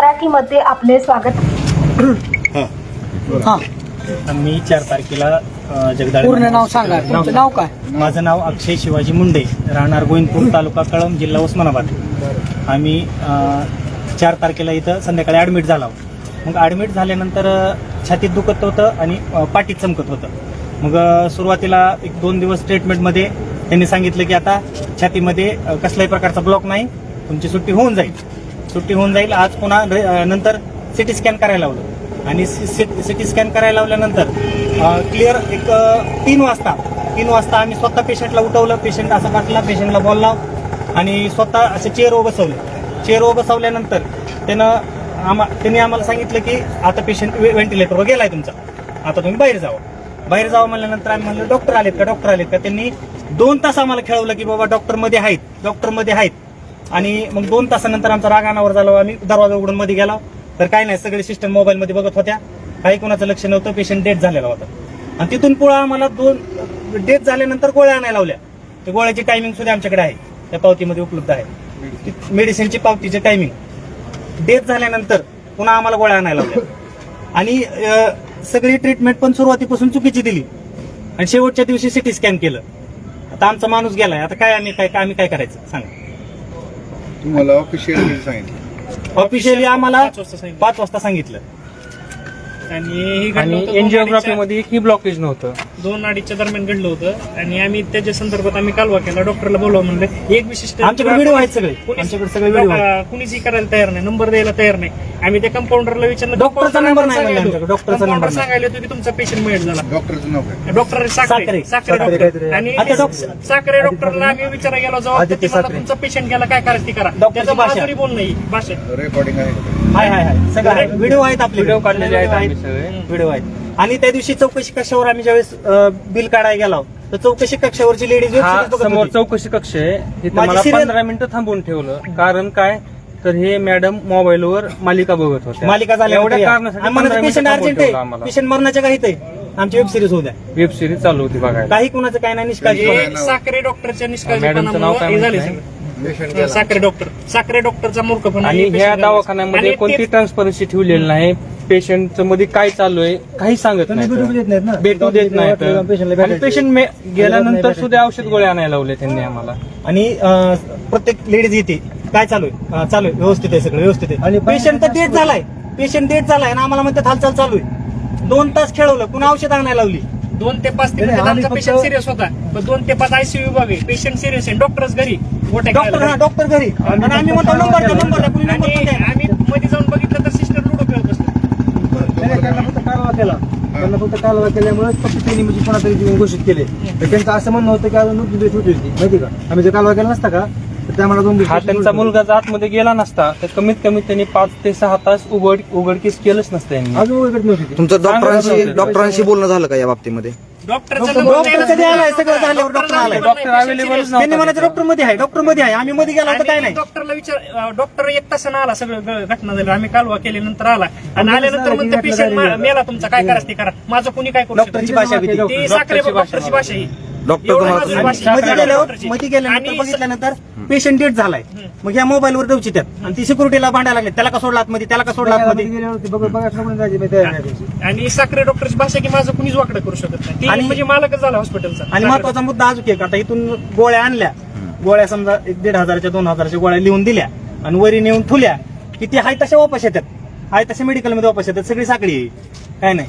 मराठीमध्ये आपले स्वागत. मी 4 तारखेला जगदाळे. पूर्ण नाव सांगा. तुमचं नाव काय? माझं नाव अक्षय शिवाजी मुंडे, राहणार गोविंदपूर, तालुका कळंब, जिल्हा उस्मानाबाद. आम्ही 4 तारखेला इथं संध्याकाळी ॲडमिट झालो. मग ॲडमिट झाल्यानंतर छातीत दुखत होतं आणि पाठीत चमकत होतं. मग सुरुवातीला 1-2 दिवस ट्रीटमेंटमध्ये त्यांनी सांगितलं की आता छातीमध्ये कसल्याही प्रकारचा ब्लॉक नाही, तुमची सुट्टी होऊन जाईल. आज पुन्हा नंतर सिटी स्कॅन करायला लावलं आणि सिटी स्कॅन करायला लावल्यानंतर क्लिअर 3 वाजता आम्ही स्वतः पेशंटला उठवलं. पेशंट असा बसला, पेशंटला बोलला आणि स्वतः असं चेअरवर बसवल्यानंतर त्यांनी आम्हाला सांगितलं की आता पेशंट व्हेंटिलेटरवर गेलाय तुमचा, आता तुम्ही बाहेर जावं म्हणल्यानंतर आम्ही म्हणलं डॉक्टर आलेत का. त्यांनी 2 तास आम्हाला खेळवलं की बाबा डॉक्टर मध्ये आहेत. आणि मग 2 तासानंतर आमचा राग अनावर झाला. आम्ही दरवाजा उघडून मध्ये गेलो तर काय नाही, सगळे सिस्टम मोबाईलमध्ये बघत होत्या, काही कोणाचं लक्ष नव्हतं. पेशंट डेथ झालेला होता आणि तिथून पुढे आम्हाला 2 डेथ झाल्यानंतर गोळ्या आणायला लावल्या. त्या गोळ्याची टायमिंग सुद्धा आमच्याकडे आहे, त्या पावतीमध्ये उपलब्ध आहे. मेडिसिनची पावतीचे टायमिंग डेथ झाल्यानंतर पुन्हा आम्हाला गोळ्या आणायला लावल्या आणि सगळी ट्रीटमेंट पण सुरुवातीपासून चुकीची दिली आणि शेवटच्या दिवशी सिटी स्कॅन केलं. आता आमचा माणूस गेलाय, आता काय आम्ही काय करायचं सांगा. तुम्हाला ऑफिशियली सांगितलं? ऑफिशियली आम्हाला 5 वाजता सांगितलं. आणि एनजिओग्राफी मध्ये की ब्लॉकेज नव्हतं, 2-2:30 दरम्यान घडलं होतं आणि आम्ही त्याच्या संदर्भात कालवा केला. डॉक्टरला बोलावं म्हणलं. एक विशिष्ट आमच्याकडे व्हिडिओ आहेत सगळे, कुणीच करायला तयार नाही, नंबर द्यायला तयार नाही. आम्ही त्या कंपाऊंडरला विचारलं, डॉक्टरचा नंबर नाही म्हणले आमच्याकडे, डॉक्टरचा नंबर नाही. सांगायला होतो की तुमचा पेशंट मिळत झाला. डॉक्टरचं नाव काय? Doctor Sakhare doctor. आणि साखरे डॉक्टरला आम्ही विचारायला गेलो, जाऊ तुमचा पेशंट गेला, काय करायचं ते करा. त्याचं माधुरी बोल नाही भाषा. रेकॉर्डिंग आहे का? हाय सगळं व्हिडिओ आहेत, आपले व्हिडिओ काढलेले आहेत आम्ही सगळे. व्हिडिओ आहेत. आणि त्या दिवशी चौकशी कक्षावर आम्ही ज्यावेळेस बिल काढायला गेलो तर चौकशी कक्षावरची लेडीज समोर चौकशी कक्ष आहे, इथे मला 15 मिनिटं थांबवून ठेवलं. कारण काय तर हे मॅडम मोबाईलवर मालिका बघत होत्या. मालिका झाल्या एवढ्या कारणासाठी पेशंट अर्जंट आहे, पेशंट मरण्याच्या काही आहे. आमची वेब सिरीज होत्या, वेब सिरीज चालू होती बघायला. काही कुणाचं काय नाही, निष्काळजी. साखरे डॉक्टरच्या मॅडमचं नाव काय झाले. माहिती साखरे डॉक्टरचा मूर्खपणा. आणि ह्या दवाखान्यामध्ये कोणती ट्रान्सपरन्सी ठेवलेली नाही. पेशंटचं मध्ये काय चालू आहे काही सांगत नाही, भेटू देत नाही. पेशंट गेल्यानंतर सुद्धा औषध गोळ्या आणायला लावले त्यांनी आम्हाला. आणि प्रत्येक लेडीज येते, काय चालू आहे व्यवस्थित आहे, सगळं व्यवस्थित आहे. आणि पेशंट तर डेथ झालाय आणि आम्हाला म्हणतात हालचाल चालू आहे. 2 तास खेळवलं, पुन्हा औषध आणायला लावली. 2 ते 5 ते आमचा पेशंट सिरियस होता. 2 ते 5 आयसीयू विभाग आहे, पेशंट सिरियस आहे. डॉक्टरच घरी, डॉक्टर घरी. आणि आम्ही म्हणतो नंबर आम्ही मध्ये जाऊन बघितलं तर सिस्टर लुडो खेळत बसतो. त्यांना फक्त कालवा केल्यामुळे फक्त त्यांनी म्हणजे कोणातरी घोषित केले. तर त्यांचं असं म्हणणं होतं की अजून 2 दिवस होती माहिती का. आम्ही जर कालवा केला नसता का तर त्या मला 2 दिवस. हा त्यांचा मुलगा जर आतमध्ये गेला नसता तर कमीत कमी त्यांनी 5 ते 6 तास उघडकीस केलंच नसतं यांनी. अजून उघडत नव्हती. तुमचं डॉक्टरांशी बोलणं झालं का या बाबतीमध्ये? डॉक्टर कधी आलाय, सगळं झाल्यावर डॉक्टर आलाय. डॉक्टर अवेलेबलच त्यांनी म्हणायचं डॉक्टर मध्ये आहे. आम्ही मध्ये गेला तर काय नाही. डॉक्टरला विचार, डॉक्टर 1 तासानं आला, सगळं घटना झाली. आम्ही कालवा केल्यानंतर आला आणि आल्यानंतर म्हणते पेशंट मेला, तुमचा काय करायचं ते करा, माझं कुणी काय करू शकतं. डॉक्टरची भाषा भीती. ती साखरे डॉक्टरची भाषा ही. डॉक्टर मध्ये गेल्यानंतर बघितल्यानंतर पेशंट डेथ झालाय. मग या मोबाईलवर डवची त्यात आणि ती सिक्युरिटीला भांडायला लागले, त्याला का सोडला आतमध्ये, त्याला का सोडला आतमध्ये. आणि साखरे डॉक्टरची भाषा की माझं कुणीच वाकडं करू शकत नाही. आणि म्हणजे मालकच झाला हॉस्पिटलचा. आणि महत्वाचा मुद्दा अजून एक, आता इथून गोळ्या आणल्या, गोळ्या समजा 1,500च्या 2,000च्या गोळ्या लिहून दिल्या आणि वरी नेऊन ठुल्या की ती हाय तशा वापस येतात, हाय तशा मेडिकलमध्ये वापस येतात. सगळी साखळी आहे, काय नाही.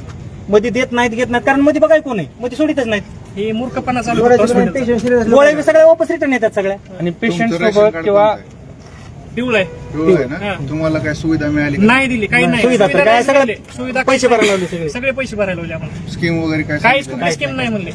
मध्ये देत नाहीत कारण मध्ये बघाय कोण आहे, मध्ये सोडितच नाहीत. हे मूर्खपणा चालू. गोळ्या सगळ्या वापस रिटर्न येतात सगळ्या. आणि पेशंट सोबत किंवा पिवळाय ना, तुम्हाला काय सुविधा मिळाली? नाही दिली, काही नाही. सुविधा तर काय, सगळे सुविधा पैसे भरायला लावले, सगळे पैसे भरायला लावले आम्हाला. स्कीम वगैरे काय? काहीच कुठली स्कीम नाही म्हणले,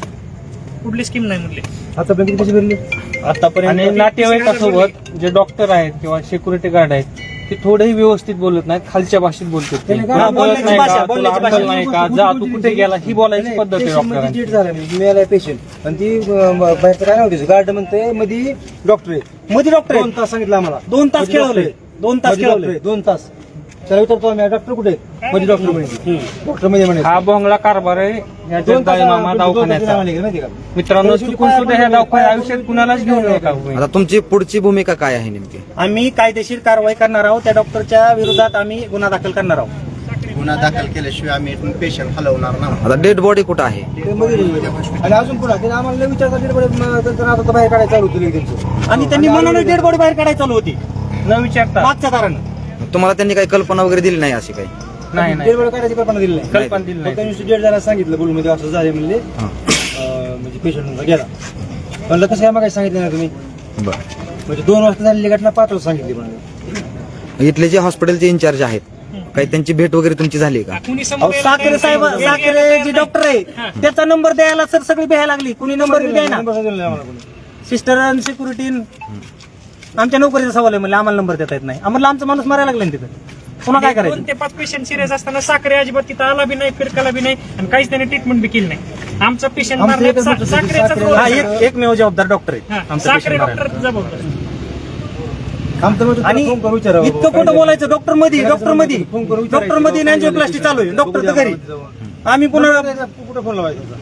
कुठली स्कीम नाही म्हणले आतापर्यंत पैसे भरले आतापर्यंत. आणि नातेवाईकासोबत जे डॉक्टर आहेत किंवा सिक्युरिटी गार्ड आहेत ते थोडेही व्यवस्थित बोलत नाहीत, खालच्या भाषेत बोलतात. ते बोलत नाही का, तुला अक्कल नाही का, जा तू कुठे गेला, ही बोलायची पद्धत आहे डॉक्टरांची. मिळालाय पेशंट आणि ती बाहेरचं काय नव्हती, गार्ड म्हणते मध्ये डॉक्टर आहे. मध्ये डॉक्टर 2 तास सांगितलं आम्हाला. 2 तास खेळवले, 2 तास खेळवले. 2 तास त्याला विचारतो आम्ही डॉक्टर कुठे आहेत? मध्ये डॉक्टर म्हणे डॉक्टर मध्ये म्हणे हा बोंगळा कारभार आहे या दोन जगदाळे मामा दवाखान्याचा. माहिती का मित्रांनो, चुकून सुद्धा ह्या दवाखान्यात आयुष्यात कुणालाच घेऊन नका. आता तुमची पुढची भूमिका काय आहे नेमकी? आम्ही कायदेशीर कारवाई करणार आहोत. त्या डॉक्टरच्या विरोधात आम्ही गुन्हा दाखल करणार आहोत. गुन्हा दाखल केल्याशिवाय आम्ही पेशंट हलवणार नाही. आता डेड बॉडी कुठं आहे? ते मध्ये आणि अजून पुन्हा त्याने आम्हाला विचारता आता बाहेर काढायला चालू होतं त्यांचं आणि त्यांनी मनाने डेड बॉडी बाहेर काढायला चालू होती न विचारता. मागच्या कारण. तुम्हाला त्यांनी काही कल्पना वगैरे दिली नाही अशी काही? नाही नाही, डेड बॉडी काढायची कल्पना दिली नाही. कल्पना दिली फक्त नाही. नुसतं डेड झाला सांगितलं बोलूमध्ये असं झाले म्हणले हा. म्हणजे पेशंट गेला म्हणलं कसं आहे मग काय सांगितलं ना तुम्ही बरं. म्हणजे 2 वाजता झालेली घटना 5 वाजता सांगितली म्हणलं. इथले जे हॉस्पिटलचे इन्चार्ज आहेत काही त्यांची भेट वगैरे तुमची झाली का? कुणी अहो, समोर साखरे साहेब, साखरे जे डॉक्टर आहे त्याचा नंबर द्यायला सर सगळी भ्यायला लागली. कुणी नंबर बी द्यायना. नंबर दिला नाही आम्हाला कोणी. सिस्टर आणि सिक्युरिटी आमच्या नोकरीचा सवाल आहे म्हणले आम्हाला नंबर देता येत नाही. आम्हाला आमचा माणूस मारायला लागला ना तिथं. पुन्हा काय 2 करायचं? ते 5 पेशंट सिरियस असताना साखरे अजिबात तिथं आला बी नाही, फिरकाला बी नाही आणि काहीच त्याने ट्रीटमेंट बी केली नाही. आमचा पेशंट आमचं एकच होतं, साखरेचा साखरे- हा एकमेव जबाबदार डॉक्टर आहे आमचा साखरे patient मारायला. डॉक्टर जबाबदार. आमचं म्हणतो आणि फोन करून विचारावं. इतकं खोटं बोलायचं डॉक्टर मध्ये डॉक्टर मध्ये फोन करून विचारायचं. डॉक्टर मध्ये अँजिओप्लास्टी चालू आहे. डॉक्टर तर घरी. आम्ही पुन्हा कुठं फोन लावायचा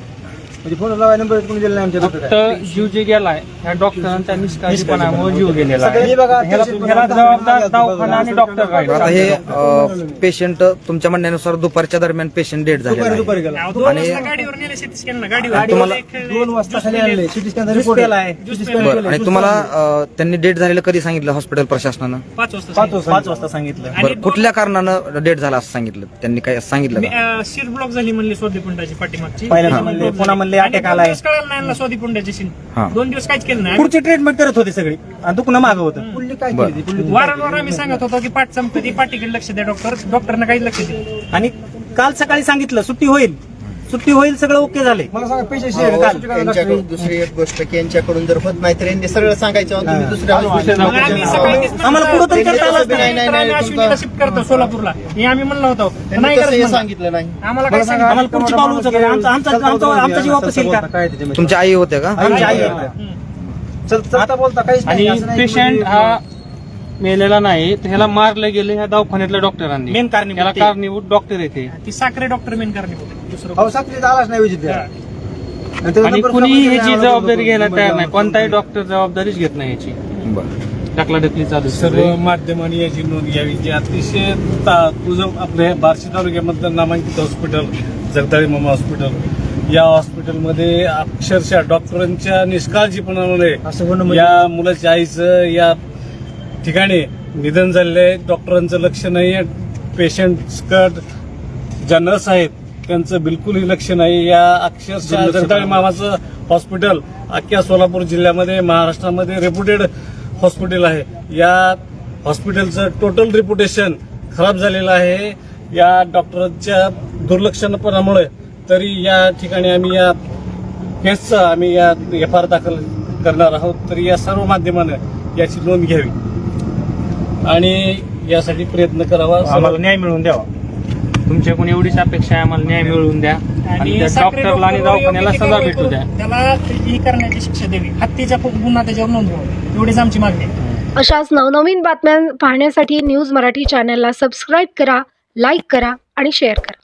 म्हणजे फोन लावायचा नंबर कोणी दिला नाही आमच्या फक्त डॉक्टर जीव जे गेलाय ह्या डॉक्टरांच्या निष्काळजीपणामुळे जीव गेलेला आहे. सगळे बघा, ह्याला जबाबदार दवाखाना आणि डॉक्टर आता राहील. हे पेशंट तुमच्या म्हणण्यानुसार दुपारच्या दरम्यान पेशंट डेड झालेला आहे. दुपारी गेला अहो, 2 वाजता गाडीवर नेले सिटी स्कॅनला गाडीवर. तुम्हाला 2 वाजता खाली आणले सिटी स्कॅनचा ज्यूस रिपोर्ट प्यायला आहे. बरं. आणि तुम्हाला त्यांनी डेड झालेलं कधी सांगितलं हॉस्पिटल प्रशासनानं? 5 वाजता 5 वाजता सांगितलं. आणि बरं. कुठल्या कारणानं डेड झाला असं सांगितलं त्यांनी? काय सांगितलं का? सीट ब्लॉक झाली म्हणली स्वादीपुंडाची पाठीमागची. पहिल्याचे म्हणले पुन्हा म्हणले अटॅक आलाय. कळालं नाही आणला स्वादीपुंडाची सीन. हा. 2 दिवस काहीच केलं नाही. पुढची ट्रीटमेंट करत होते सगळी आणि दुखणं मागं होतं. पुढली काय केली ती? पुढली वारंवार आम्ही सांगत होतो की पाठ संपती पाठीकडे लक्ष द्या डॉक्टरनं काही लक्ष दिलं. आणि काल सकाळी सांगितलं सुट्टी होईल सगळं ओके झाले. मला सांगा पैसे त्यांच्याकडून दुसरी एक गोष्ट की यांच्याकडून जर होत नाही तर यांनी सरळ सांगायचं "अहो, तुम्ही दुसऱ्या हॉस्पिटल मग आम्ही सकाळी आम्हाला पुढं तरी करता आलं असतं. आम्ही अश्विनीला शिफ्ट करतो सोलापूरला हे आम्ही म्हणलो होतो नाही करत म्हणलं. सांगितलं नाही. आम्हाला काय सांगितलं आम्हाला पुढची पाऊल उचलायची. आमचा जीव वापस येईल का? काय त्याच्यामध्ये तुमच्या आई होत्या का? आमची आई आहे. चलता बोलता काहीच नाही आणि असं नाही. पेशंट हा मेलेला नाही, तर ह्याला मारलं गेलं ह्या दवाखान्यातल्या डॉक्टरांनी. मेन कारणीभूत याला ते. कारणीभूत डॉक्टर येते. ती साखरे डॉक्टर मेन करणे दुसरं अहो साखरेचा आलाच नाही विजिट आणि कुणी ह्याची जबाबदारी घ्यायला तयार नाही. कोणताही डॉक्टर जबाबदारीच घेत नाही ह्याची. बरं. टाकलाढकली चालू सर्व माध्यमांनी याची नोंद घ्यावी की अतिशय तुझं आपल्या बार्शी तालुक्यामधलं नामांकित हॉस्पिटल जगदाळे मामा हॉस्पिटल या हॉस्पिटलमध्ये अक्षरशः डॉक्टरांच्या निष्काळजीपणामुळे असं होणं म्हणजे- या मुलाच्या आईचं या ठिकाणी निधन झालेलं आहे. डॉक्टरांचं लक्ष नाही आहे. पेशंट ज्या नर्स आहेत त्यांचं बिलकुलही लक्ष नाही. या अक्षरशः जगदाळे मामाचं हॉस्पिटल अख्ख्या सोलापूर जिल्ह्यामध्ये महाराष्ट्रामध्ये रेप्युटेड हॉस्पिटल आहे. या हॉस्पिटलचं टोटल रिप्युटेशन खराब झालेलं आहे या डॉक्टरांच्या दुर्लक्षपणामुळे. तरी या ठिकाणी आम्ही या केसचा आम्ही या FIR दाखल करणार आहोत. तरी या सर्व माध्यमानं याची नोंद घ्यावी आणि यासाठी प्रयत्न करावा. आम्हाला न्याय मिळवून द्यावा. तुमच्याकडून एवढीच अपेक्षा आहे, आम्हाला न्याय मिळवून द्या आणि त्या साखरे डॉक्टरला आणि डॉक्टरवर दवाखान्याला योग्य ती सजा कारवाई भेटू द्या. करून त्याला ही करण्याची शिक्षा द्यावी. हत्येचा गुन्हा त्याच्यावर नोंदवावा एवढीच आमची मागणी आहे. अशाच नवनवीन बातम्या पाहण्यासाठी न्यूज मराठी चॅनलला सबस्क्राईब करा, लाईक करा आणि शेअर करा.